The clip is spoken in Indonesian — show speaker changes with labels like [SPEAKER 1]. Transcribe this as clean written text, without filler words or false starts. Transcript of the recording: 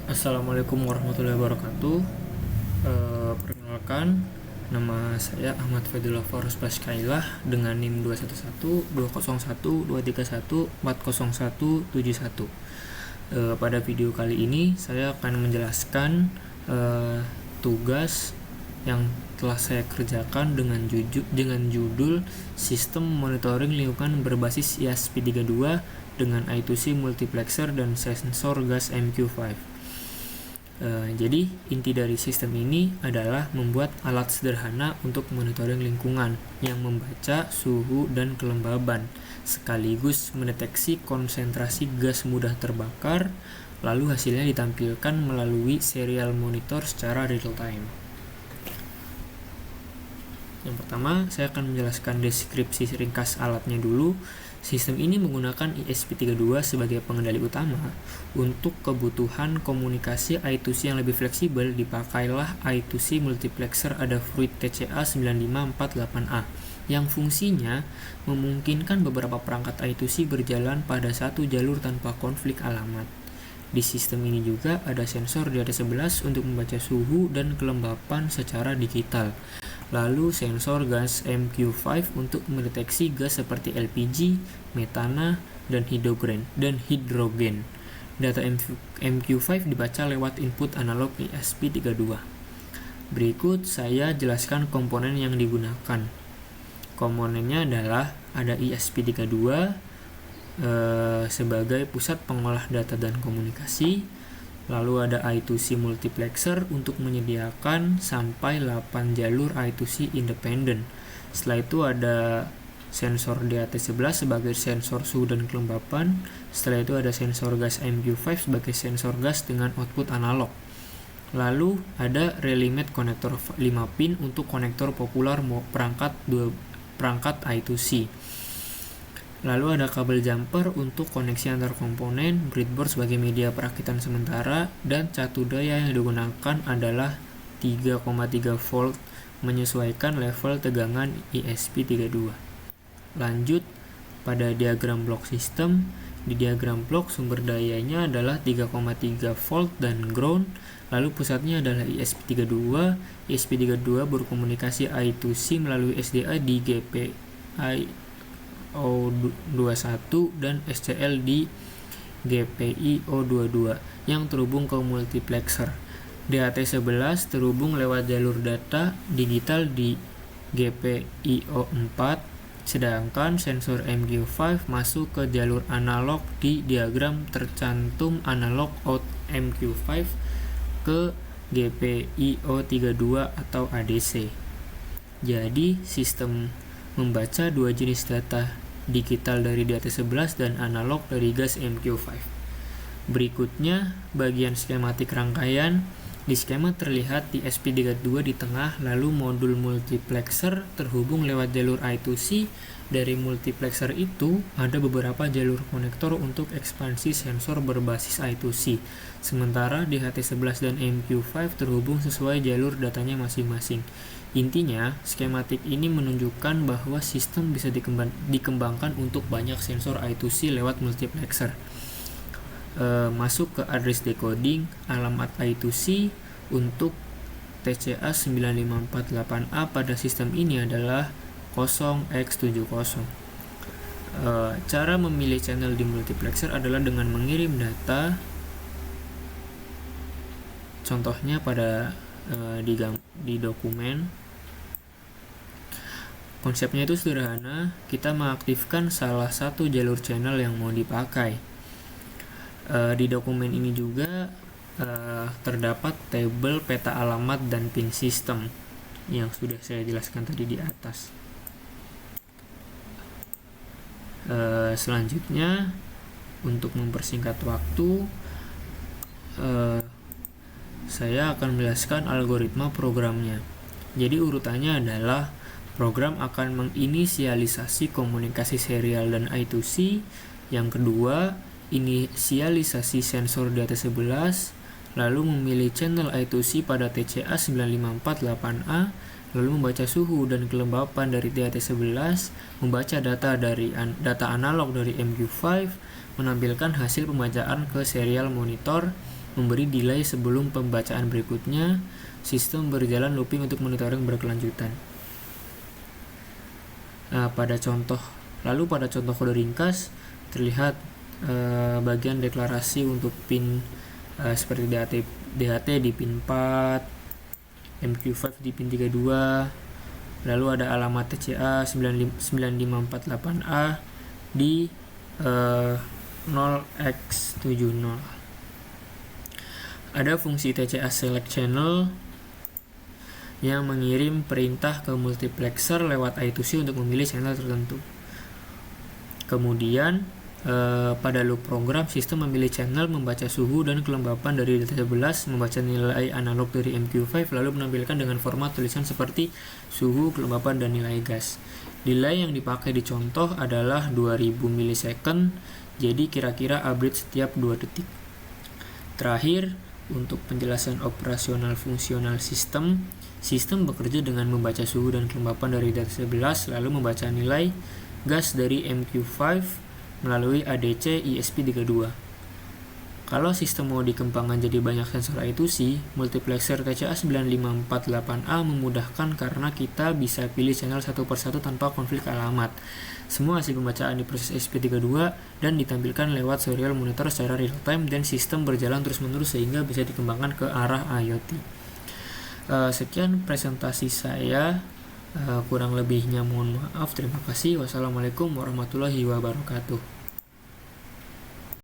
[SPEAKER 1] Assalamualaikum warahmatullahi wabarakatuh. Perkenalkan, nama saya Ahmad Fadillah Farus Baskailah dengan NIM 211 201 231 401 71. Pada video kali ini saya akan menjelaskan tugas yang telah saya kerjakan dengan judul Sistem Monitoring Lingkungan Berbasis ESP32 dengan I2C Multiplexer dan Sensor Gas MQ5. Jadi inti dari sistem ini adalah membuat alat sederhana untuk monitoring lingkungan yang membaca suhu dan kelembaban, sekaligus mendeteksi konsentrasi gas mudah terbakar, lalu hasilnya ditampilkan melalui serial monitor secara real time. Yang pertama, saya akan menjelaskan deskripsi ringkas alatnya dulu. Sistem ini menggunakan ESP32 sebagai pengendali utama. Untuk kebutuhan komunikasi I2C yang lebih fleksibel, dipakailah I2C Multiplexer Adafruit TCA 9548A yang fungsinya memungkinkan beberapa perangkat I2C berjalan pada satu jalur tanpa konflik alamat. Di sistem ini juga ada sensor di atas 11 untuk membaca suhu dan kelembapan secara digital. Lalu sensor gas MQ5 untuk mendeteksi gas seperti LPG, metana, dan hidrogen. Data MQ5 dibaca lewat input analog ESP32. Berikut saya jelaskan komponen yang digunakan. Komponennya adalah ada ESP32 sebagai pusat pengolah data dan komunikasi. Lalu ada I2C multiplexer untuk menyediakan sampai 8 jalur I2C independen. Setelah itu ada sensor DAT11 sebagai sensor suhu dan kelembapan. Setelah itu ada sensor gas MQ5 sebagai sensor gas dengan output analog. Lalu ada relay mat konektor 5 pin untuk konektor popular perangkat I2C. Lalu ada kabel jumper untuk koneksi antar komponen, breadboard sebagai media perakitan sementara, dan catu daya yang digunakan adalah 3,3 volt menyesuaikan level tegangan ESP32. Lanjut pada diagram blok sistem. Di diagram blok sumber dayanya adalah 3,3 volt dan ground, lalu pusatnya adalah ESP32. ESP32 berkomunikasi I2C melalui SDA di GPI O21 dan SCL di GPI O22 yang terhubung ke multiplexer. DAT11 terhubung lewat jalur data digital di GPI O4, sedangkan sensor MQ5 masuk ke jalur analog. Di diagram tercantum analog out MQ5 ke GPI O32 atau ADC. Jadi sistem membaca dua jenis data, digital dari DAT11 dan analog dari gas MQ5. Berikutnya bagian skematik rangkaian. Di skema terlihat di ESP32 di tengah, lalu modul multiplexer terhubung lewat jalur I2C. Dari multiplexer itu ada beberapa jalur konektor untuk ekspansi sensor berbasis I2C. Sementara DHT11 dan MQ5 terhubung sesuai jalur datanya masing-masing. Intinya, skematik ini menunjukkan bahwa sistem bisa dikembangkan untuk banyak sensor I2C lewat multiplexer. Masuk ke address decoding. Alamat I2C untuk TCA 9548A pada sistem ini adalah 0x70. Cara memilih channel di multiplexer adalah dengan mengirim data. Contohnya pada di dokumen. Konsepnya itu sederhana, kita mengaktifkan salah satu jalur channel yang mau dipakai. Di dokumen ini juga terdapat tabel peta alamat dan pin sistem yang sudah saya jelaskan tadi di atas. Selanjutnya, untuk mempersingkat waktu, saya akan menjelaskan algoritma programnya. Jadi urutannya adalah program akan menginisialisasi komunikasi serial dan I2C. Yang kedua, inisialisasi sensor DAT11, lalu memilih channel I2C pada TCA 9548A, lalu membaca suhu dan kelembapan dari DAT11, membaca data analog dari MQ5, menampilkan hasil pembacaan ke serial monitor, memberi delay sebelum pembacaan berikutnya. Sistem berjalan looping untuk monitoring berkelanjutan. Nah, pada contoh kode ringkas terlihat bagian deklarasi untuk pin seperti DHT di pin 4, MQ5 di pin 32, lalu ada alamat TCA 9548A di 0x70. Ada fungsi TCA select channel yang mengirim perintah ke multiplexer lewat I2C untuk memilih channel tertentu. Kemudian pada loop program, sistem memilih channel, membaca suhu dan kelembapan dari data 11, membaca nilai analog dari MQ5, lalu menampilkan dengan format tulisan seperti suhu, kelembapan, dan nilai gas. Delay yang dipakai di contoh adalah 2000 milisecond, jadi kira-kira update setiap 2 detik. Terakhir, untuk penjelasan operasional fungsional sistem bekerja dengan membaca suhu dan kelembapan dari data 11, lalu membaca nilai gas dari MQ5 melalui ADC ESP32. Kalau sistem mau dikembangkan jadi banyak sensor I2C, multiplexer TCA 9548A memudahkan karena kita bisa pilih channel satu persatu tanpa konflik alamat. Semua hasil pembacaan diproses ESP32 dan ditampilkan lewat serial monitor secara real time, dan sistem berjalan terus-menerus sehingga bisa dikembangkan ke arah IoT. Sekian presentasi saya. Kurang lebihnya mohon maaf. Terima kasih. Wassalamualaikum warahmatullahi wabarakatuh.